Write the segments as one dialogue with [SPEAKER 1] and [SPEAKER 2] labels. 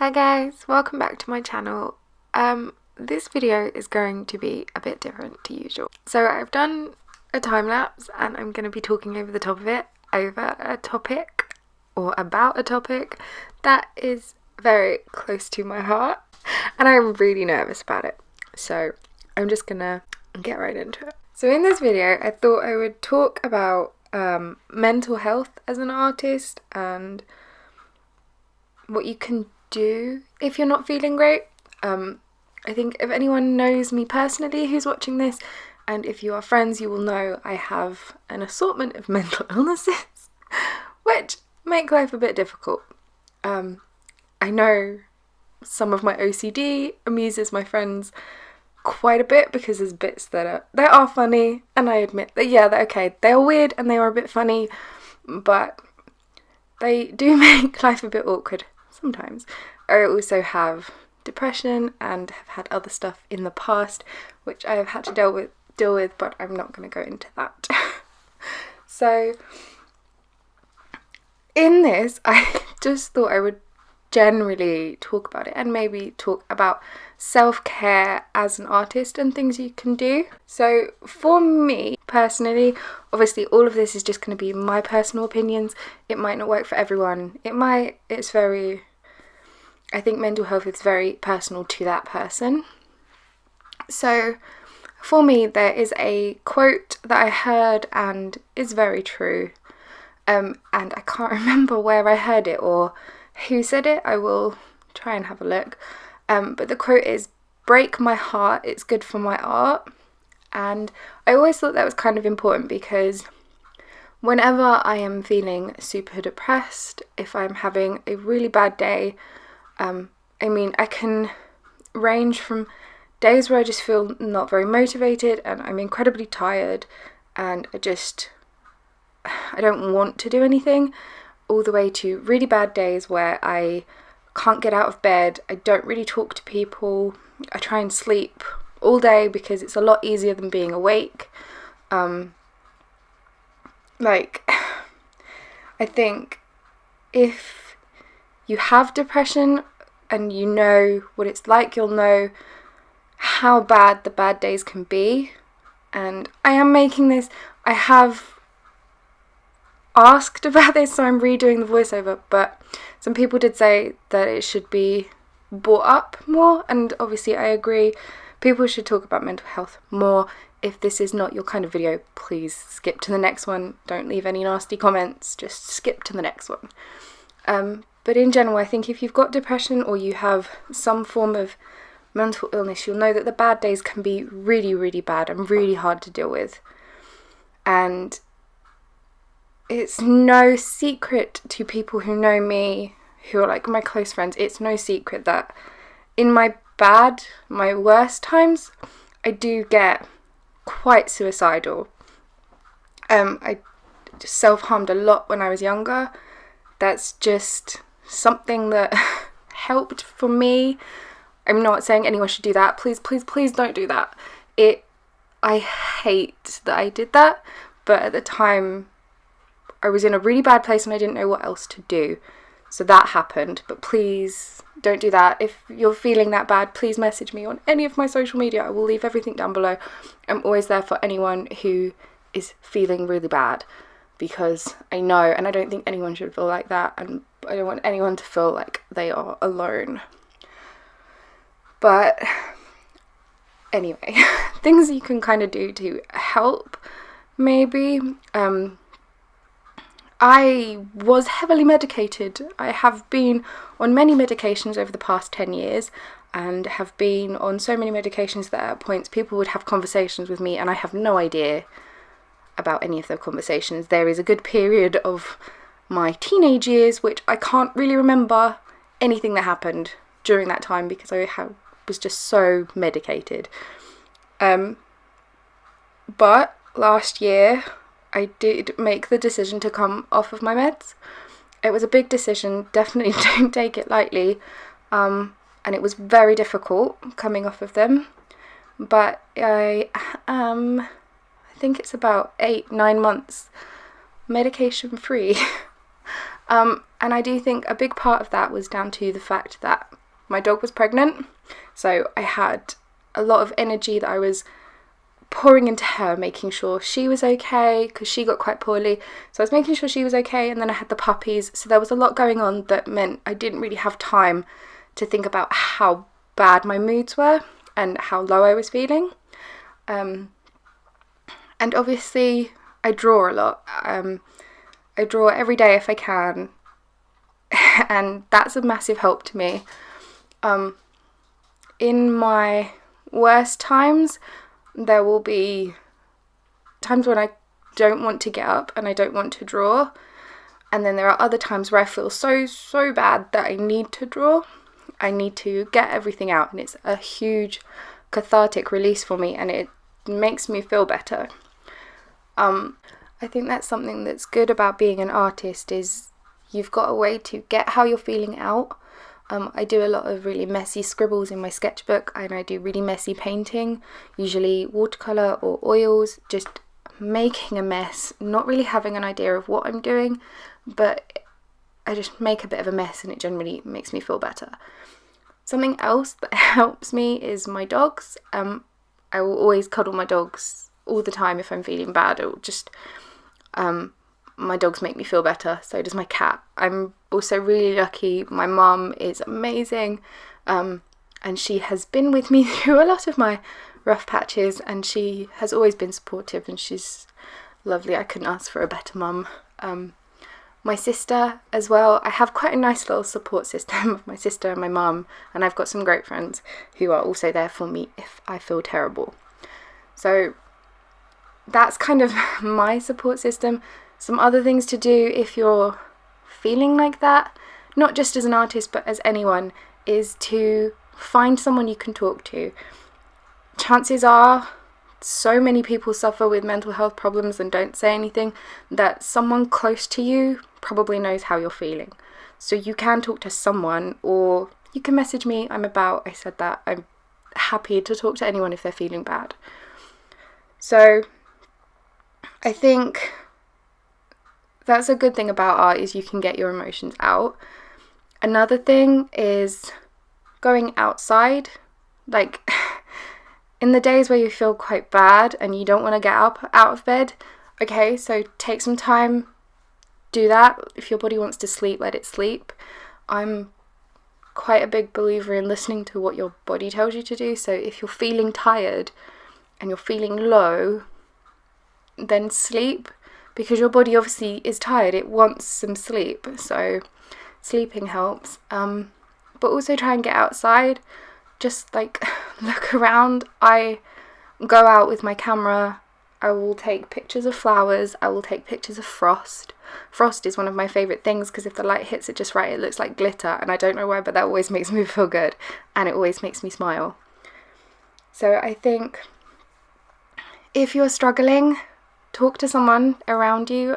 [SPEAKER 1] Hi guys, welcome back to my channel. This video is going to be a bit different to usual. So I've done a time lapse and I'm going to be talking over the top of it, over a topic or about a topic that is very close to my heart and I'm really nervous about it. So I'm just gonna get right into it. So in this video I thought I would talk about mental health as an artist and what you can do if you're not feeling great. I think if anyone knows me personally who's watching this, and if you are friends, you will know I have an assortment of mental illnesses which make life a bit difficult. I know some of my OCD amuses my friends quite a bit because there's bits that are funny, and I admit that they're okay, they're weird and they are a bit funny, but they do make life a bit awkward sometimes. I also have depression and have had other stuff in the past which I have had to deal with, but I'm not going to go into that. So in this, I just thought I would generally talk about it and maybe talk about self-care as an artist and things you can do. So for me personally, obviously all of this is just going to be my personal opinions. It might not work for everyone. I think mental health is very personal to that person. So for me, there is a quote that I heard and is very true. And I can't remember where I heard it or who said it. I will try and have a look. But the quote is, "Break my heart, it's good for my art." And I always thought that was kind of important because whenever I am feeling super depressed, if I'm having a really bad day, I can range from days where I just feel not very motivated and I'm incredibly tired and I don't want to do anything, all the way to really bad days where I can't get out of bed, I don't really talk to people, I try and sleep all day because it's a lot easier than being awake. I think if you have depression and you know what it's like, you'll know how bad the bad days can be. And I have asked about this, so I'm redoing the voiceover, but some people did say that it should be brought up more, and obviously I agree, people should talk about mental health more. If this is not your kind of video, please skip to the next one. Don't leave any nasty comments, just skip to the next one. But in general, I think if you've got depression or you have some form of mental illness, you'll know that the bad days can be really, really bad and really hard to deal with. And it's no secret to people who know me, who are like my close friends, it's no secret that in my worst times, I do get quite suicidal. I just self-harmed a lot when I was younger. That's just something that helped for me. I'm not saying anyone should do that. Please, please, please don't do that. I hate that I did that, but at the time I was in a really bad place and I didn't know what else to do. So that happened, but please don't do that. If you're feeling that bad, please message me on any of my social media. I will leave everything down below. I'm always there for anyone who is feeling really bad, because I know, and I don't think anyone should feel like that, and I don't want anyone to feel like they are alone. But anyway, things you can kind of do to help, maybe. I was heavily medicated. I have been on many medications over the past 10 years and have been on so many medications that at points people would have conversations with me and I have no idea about any of their conversations. There is a good period of my teenage years which I can't really remember anything that happened during that time because I was just so medicated. But last year I did make the decision to come off of my meds. It was a big decision, definitely don't take it lightly, and it was very difficult coming off of them, but I think it's about 8-9 months medication free. And I do think a big part of that was down to the fact that my dog was pregnant, so I had a lot of energy that I was pouring into her, making sure she was okay, because she got quite poorly, so I was making sure she was okay. And then I had the puppies, so there was a lot going on that meant I didn't really have time to think about how bad my moods were and how low I was feeling. And obviously I draw a lot. I draw every day if I can, and that's a massive help to me. In my worst times, there will be times when I don't want to get up and I don't want to draw, and then there are other times where I feel so bad that I need to draw. I need to get everything out, and it's a huge cathartic release for me, and it makes me feel better. I think that's something that's good about being an artist, is you've got a way to get how you're feeling out. I do a lot of really messy scribbles in my sketchbook, and I do really messy painting, usually watercolour or oils, just making a mess, not really having an idea of what I'm doing, but I just make a bit of a mess, and it generally makes me feel better. Something else that helps me is my dogs. I will always cuddle my dogs all the time if I'm feeling bad, or just my dogs make me feel better. So does my cat. I'm also really lucky. My mum is amazing, and she has been with me through a lot of my rough patches, and she has always been supportive, and she's lovely. I couldn't ask for a better mum. My sister as well. I have quite a nice little support system of my sister and my mum, and I've got some great friends who are also there for me if I feel terrible. So that's kind of my support system. Some other things to do if you're feeling like that, not just as an artist but as anyone, is to find someone you can talk to. Chances are, so many people suffer with mental health problems and don't say anything, that someone close to you probably knows how you're feeling. So you can talk to someone, or you can message me. I'm happy to talk to anyone if they're feeling bad. So I think that's a good thing about art, is you can get your emotions out. Another thing is going outside. Like in the days where you feel quite bad and you don't want to get up out of bed, okay, so take some time, do that. If your body wants to sleep, let it sleep. I'm quite a big believer in listening to what your body tells you to do. So if you're feeling tired and you're feeling low, then sleep, because your body obviously is tired, it wants some sleep, so sleeping helps. But also try and get outside, just like look around. I go out with my camera, I will take pictures of flowers, I will take pictures of frost. Frost is one of my favourite things, because if the light hits it just right, it looks like glitter, and I don't know why, but that always makes me feel good, and it always makes me smile. So I think if you're struggling, talk to someone around you.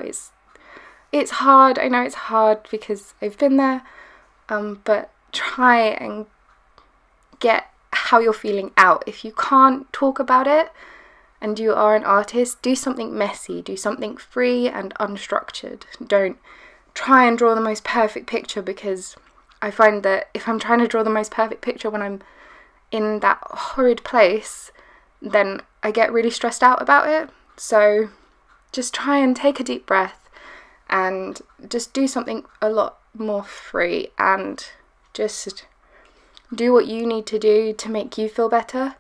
[SPEAKER 1] It's hard, I know it's hard because I've been there, but try and get how you're feeling out. If you can't talk about it and you are an artist, do something messy, do something free and unstructured. Don't try and draw the most perfect picture, because I find that if I'm trying to draw the most perfect picture when I'm in that horrid place, then I get really stressed out about it. So just try and take a deep breath and just do something a lot more free, and just do what you need to do to make you feel better.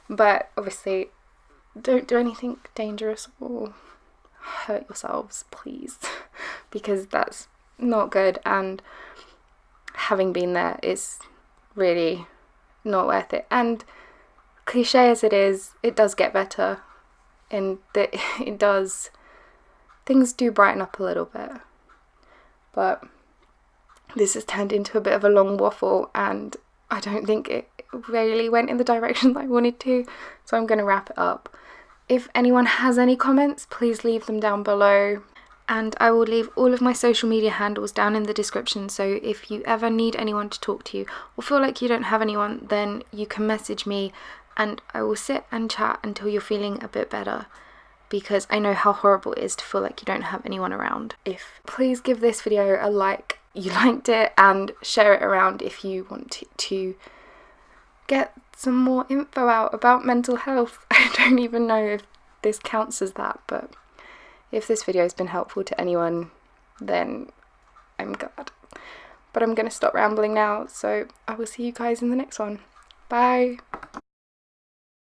[SPEAKER 1] But obviously don't do anything dangerous or hurt yourselves, please, because that's not good, and having been there is really not worth it. And cliche as it is, it does get better, and things do brighten up a little bit. But this has turned into a bit of a long waffle, and I don't think it really went in the direction that I wanted to, so I'm going to wrap it up. If anyone has any comments, please leave them down below, and I will leave all of my social media handles down in the description, so if you ever need anyone to talk to, or feel like you don't have anyone, then you can message me, and I will sit and chat until you're feeling a bit better, because I know how horrible it is to feel like you don't have anyone around. Please give this video a like you liked it, and share it around if you want to get some more info out about mental health. I don't even know if this counts as that, but if this video has been helpful to anyone, then I'm glad. But I'm going to stop rambling now, so I will see you guys in the next one. Bye!